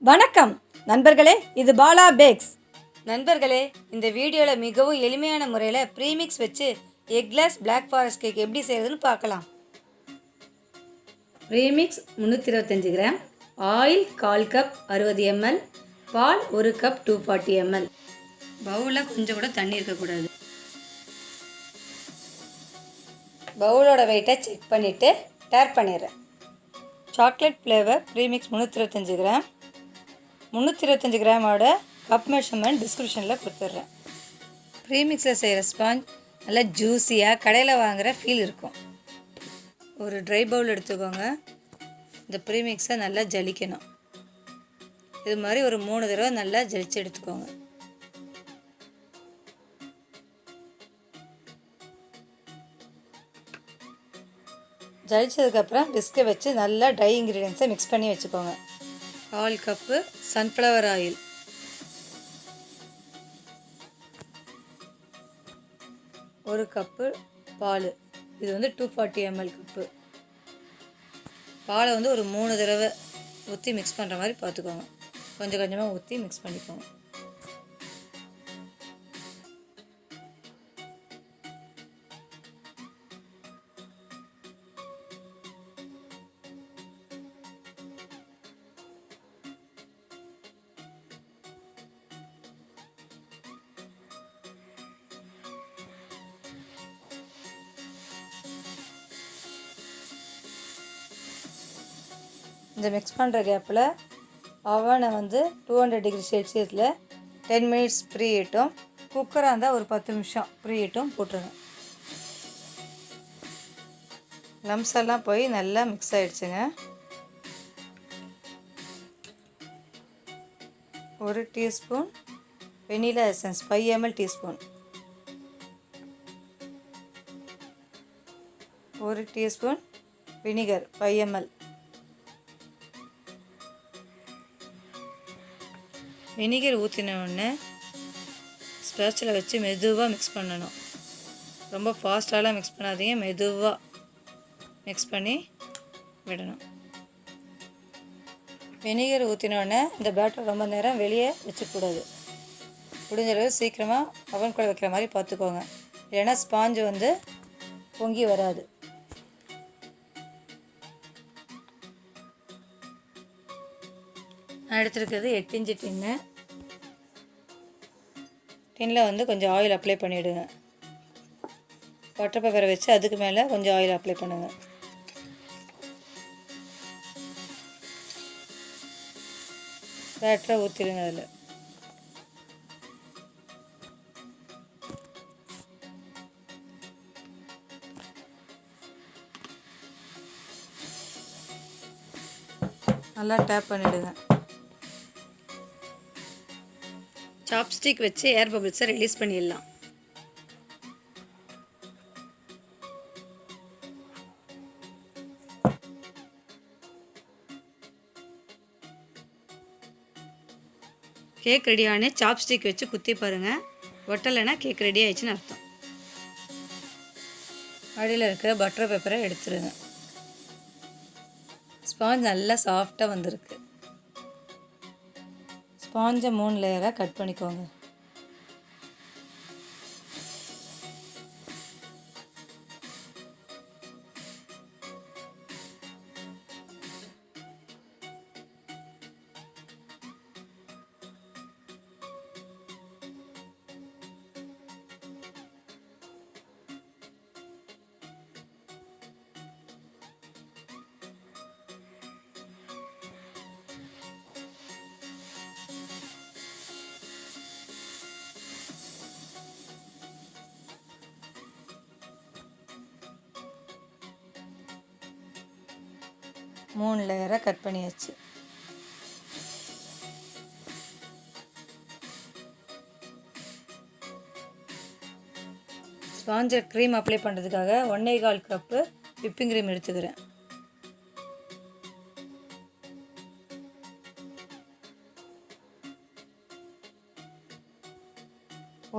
வணக்கம் நண்பர்களே, இது பாலா பேக்ஸ். நண்பர்களே, இந்த வீடியோவில் மிகவும் எளிமையான முறையில் ப்ரீமிக்ஸ் வச்சு எக்லெஸ் பிளாக் ஃபாரஸ்ட் கேக் எப்படி செய்கிறதுன்னு பார்க்கலாம். Premix 325 gram, oil 1/4 cup 60 ml, பால் 1 கப் 240 ml. பவுலில் கொஞ்சம் கூட தண்ணி இருக்கக்கூடாது. பவுலோட வெயிட்டை செக் பண்ணிவிட்டு டேர் பண்ணிடுறேன். Chocolate flavour premix 325 gram. 325 கிராமோட கப் மெஷர்மெண்ட் டிஸ்கிரிப்ஷனில் கொடுத்துட்றேன். ப்ரீமிக்ஸில் செய்கிற ஸ்பாஞ்ச் நல்லா ஜூஸியாக கடையில் வாங்குகிற ஃபீல் இருக்கும். ஒரு ட்ரை பவுல் எடுத்துக்கோங்க. இந்த ப்ரீமிக்ஸை நல்லா ஜலிக்கணும். இது மாதிரி ஒரு 3 தடவை நல்லா ஜலிச்சு எடுத்துக்கோங்க. ஜலிச்சதுக்கப்புறம் விஸ்கை வச்சு நல்லா ட்ரை இன்க்ரீடியன்ஸை மிக்ஸ் பண்ணி வச்சுக்கோங்க. 1/4 கப்பு சன்ஃப்ளவர் ஆயில், 1 கப்பு பால். இது 240 ml கப்பு. பாலை ஒரு 3 தடவை ஊற்றி மிக்ஸ் பண்ணுற மாதிரி பார்த்துக்கோங்க. கொஞ்சம் கொஞ்சமாக ஊற்றி மிக்ஸ் பண்ணிக்கோங்க. இந்த மிக்ஸ் பண்ணுற கேப்பில் அவனை 200 டிகிரி செல்சியஸில் 10 மினிட்ஸ் ப்ரீ ஹீட்டும், குக்கராக இருந்தால் ஒரு 10 நிமிஷம் ப்ரீ ஹீட்டும் போட்டுருங்க. லம்ஸ் எல்லாம் போய் நல்லா மிக்ஸ் ஆகிடுச்சுங்க. 1 teaspoon vanilla essence 5 ml teaspoon, 1 teaspoon vinegar 5 ml. Vinegar ஊற்றின உடனே ஸ்பேச்சில் வச்சு மெதுவாக மிக்ஸ் பண்ணணும். ரொம்ப ஃபாஸ்ட்டாலாம் மிக்ஸ் பண்ணாதீங்க, மெதுவாக மிக்ஸ் பண்ணி விடணும். வினிகர் ஊற்றின உடனே இந்த பேட்டர் ரொம்ப நேரம் வெளியே வச்சுக்கூடாது. முடிஞ்ச அளவு சீக்கிரமாக அவன் கூட வைக்கிற மாதிரி பார்த்துக்கோங்க. இல்லைன்னா ஸ்பாஞ்சு பொங்கி வராது. நான் எடுத்துருக்கிறது 8 இன்ச்சு டின்னு. டின்னில் கொஞ்சம் ஆயில் அப்ளை பண்ணிவிடுங்க. பட்டர் பேப்பரை வச்சு அதுக்கு மேலே கொஞ்சம் ஆயில் அப்ளை பண்ணுங்கள். பேட்டரை ஊற்றிடுங்க. அதில் நல்லா டேப் பண்ணிவிடுங்க. சாப்ஸ்டிக் வச்சு ஏர் பபிள்ஸை ரிலீஸ் பண்ணிடலாம். கேக் ரெடியான சாப்ஸ்டிக் வச்சு குத்தி பாருங்கள். ஒட்டலைன்னா கேக் ரெடி ஆயிடுச்சுன்னு அர்த்தம். அடியில் இருக்கிற பட்டர் பேப்பரை எடுத்துருங்க. ஸ்பாஞ்ச் நல்லா சாஃப்டாக வந்திருக்கு. ஸ்பாஞ்சை 3 லேயராக கட் பண்ணிக்கோங்க. மூணு லேயராக கட் பண்ணியாச்சு. ஸ்பாஞ்சர் க்ரீம் அப்ளை பண்ணுறதுக்காக 1/4 கப்பு விப்பிங் க்ரீம் எடுத்துக்கிறேன்.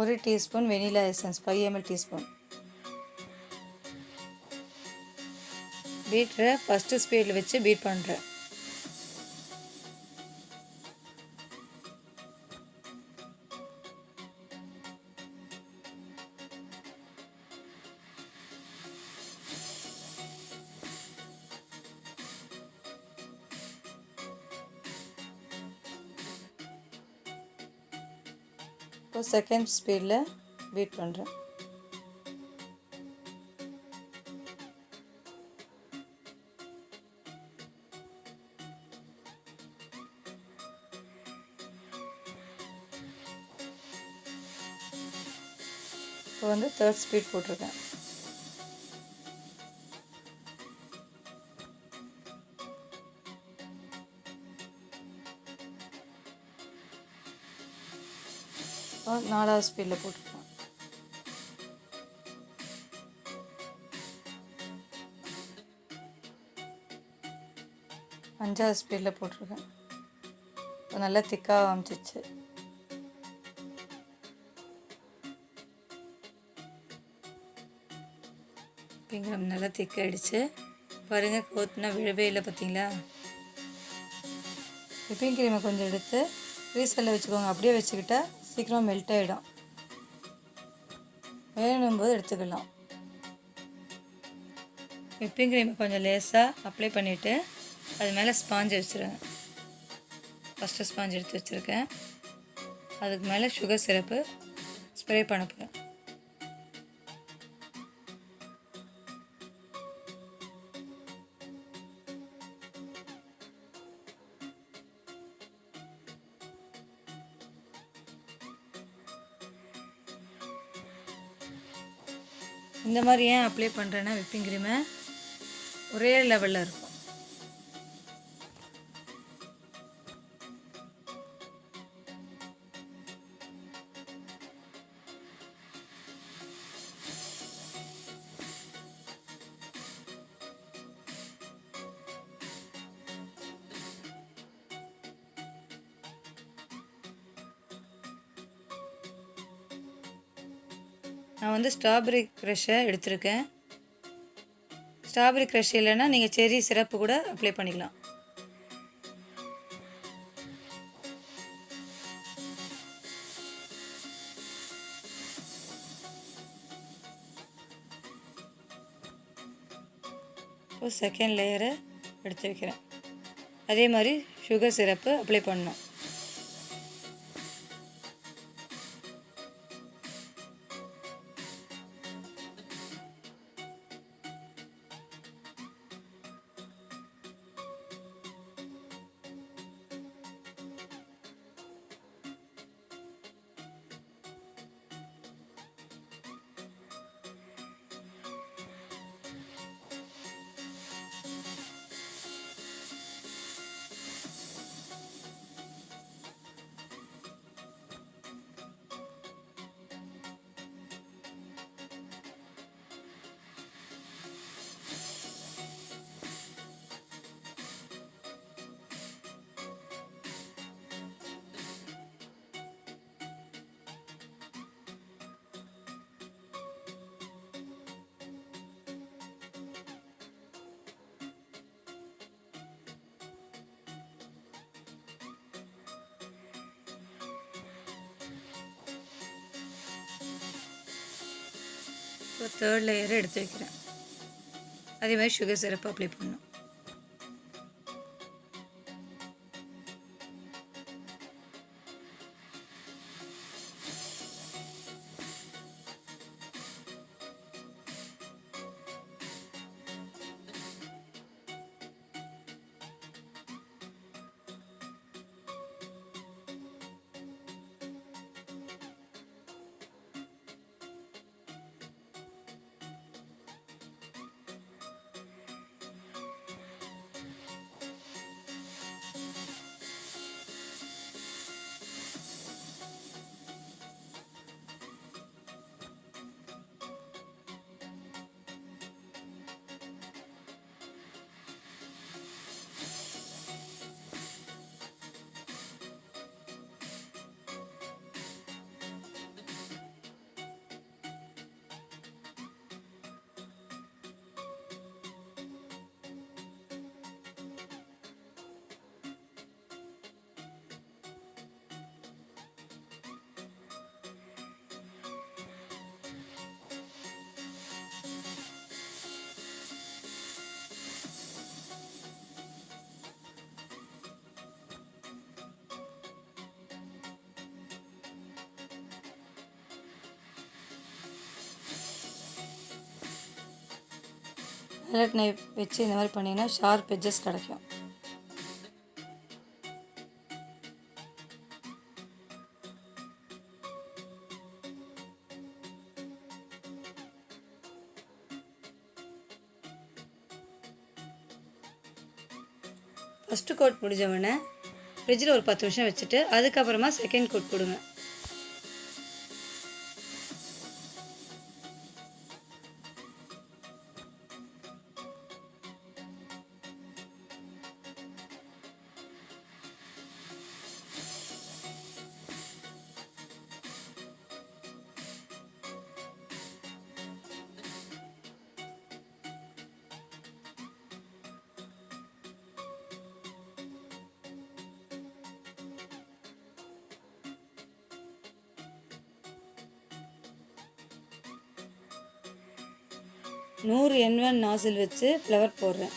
ஒரு teaspoon vanilla essence 5 ml teaspoon. பீட்டரை ஃபஸ்ட்டு ஸ்பீடில் வச்சு பீட் பண்ணுறேன். இப்போ செகண்ட் ஸ்பீடில் பீட் பண்ணுறேன். இப்போ வந்து தேர்ட் ஸ்பீட் போட்டிருக்கேன். நாலாவது ஸ்பீடில் போட்டிருக்கேன். அஞ்சாவது ஸ்பீடில் போட்டிருக்கேன். இப்போ நல்லா திக்காக ஆரம்பிச்சிச்சு. விப்பிங் நல்லா திக்காகிடுச்சு. பாருங்கள், கோத்துனா விழவே இல்லை பார்த்தீங்களா. விப்பிங் க்ரீமை கொஞ்சம் எடுத்து ஃப்ரீசரில் வச்சுக்கோங்க. அப்படியே வச்சுக்கிட்டா சீக்கிரம் மெல்ட் ஆகிடும். வேணும்போது எடுத்துக்கலாம். விப்பிங் க்ரீமை கொஞ்சம் லேசாக அப்ளை பண்ணிவிட்டு அது மேலே ஸ்பாஞ்ச் வச்சுருங்க. ஃபஸ்ட்டு ஸ்பாஞ்ச் எடுத்து வச்சுருக்கேன். அதுக்கு மேலே சுகர் சிரப்பு ஸ்ப்ரே பண்ண போகிறேன். இந்த மாதிரி ஏன் அப்ளை பண்ணுறேன்னா விப்பிங் க்ரீமை ஒரே லெவலில் இருக்கும். நான் வந்து ஸ்ட்ராபெரி க்ரஷை எடுத்திருக்கேன். ஸ்ட்ராபெரி க்ரஷ் இல்லைன்னா நீங்கள் செர்ரி சிரப்பு கூட அப்ளை பண்ணிக்கலாம். இப்போ செகண்ட் லேயரை எடுத்து வைக்கிறேன். அதே மாதிரி சுகர் சிரப்பு அப்ளை பண்ணணும். இப்போ தேர்ட் லேயரை எடுத்து வைக்கிறேன். அதே மாதிரி சுகர் சிரப்பு அப்ளை பண்ணணும். பைலட் நைஃப் வச்சு இந்த மாதிரி பண்ணிங்கன்னா ஷார்ப் எட்ஜஸ் கிடைக்கும். ஃபஸ்ட்டு கோட் முடிஞ்சவொடனே ஃப்ரிட்ஜில் ஒரு 10 நிமிஷம் வச்சுட்டு அதுக்கப்புறமா செகண்ட் கோட் கொடுங்க. N1 நாசில் வச்சு ஃப்ளவர் போடுறேன்.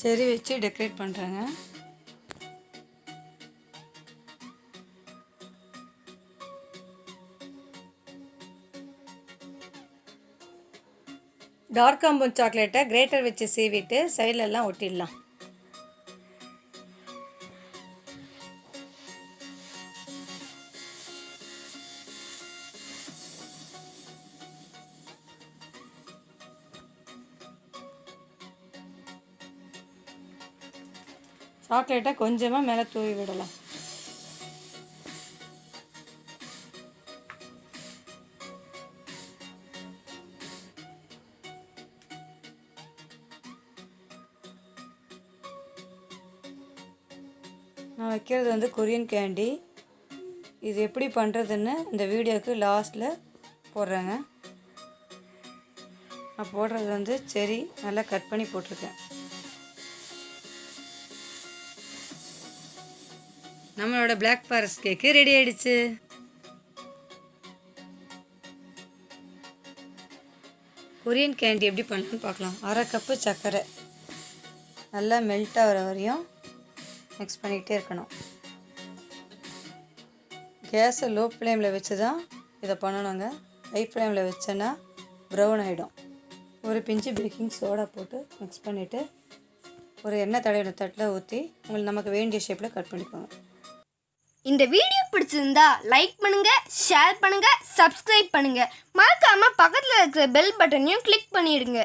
செரி வச்சு டெக்கரேட் பண்ணுறேங்க. டார்க் காம்பவுண்ட் சாக்லேட்டை கிரேட்டர் வச்சு சீவிட்டு சைட்லெல்லாம் ஒட்டிடலாம். சாக்லேட்டை கொஞ்சமாக மேலே தூவி விடலாம். நான் வைக்கிறது கொரியன் கேண்டி. இது எப்படி பண்ணுறதுன்னு இந்த வீடியோவுக்கு லாஸ்ட்டில் போடுறேங்க. நான் போடுறது செரி நல்லா கட் பண்ணி போட்டிருக்கேன். நம்மளோட பிளாக் ஃபாரஸ்ட் கேக்கு ரெடி ஆயிடுச்சு. கொரியன் கேண்டி எப்படி பண்ணலான்னு பார்க்கலாம். 1/2 கப்பு சர்க்கரை நல்லா மெல்ட் ஆகிற வரையும் மிக்ஸ் பண்ணிக்கிட்டே இருக்கணும். கேஸை லோ ஃப்ளேமில் வச்சு தான் இதை பண்ணணுங்க. ஹை ஃப்ளேமில் வச்சேன்னா ப்ரௌன் ஆகிடும். ஒரு பிஞ்சு பேக்கிங் சோடா போட்டு மிக்ஸ் பண்ணிவிட்டு ஒரு எண்ணெய் தடவின தட்டில் ஊற்றி நமக்கு வேண்டிய ஷேப்பில் கட் பண்ணிக்கோங்க. இந்த வீடியோ பிடிச்சிருந்தா லைக் பண்ணுங்க, ஷேர் பண்ணுங்க, சப்ஸ்கிரைப் பண்ணுங்க. மறக்காம பக்கத்தில் இருக்கிற பெல் பட்டனையும் கிளிக் பண்ணிடுங்க.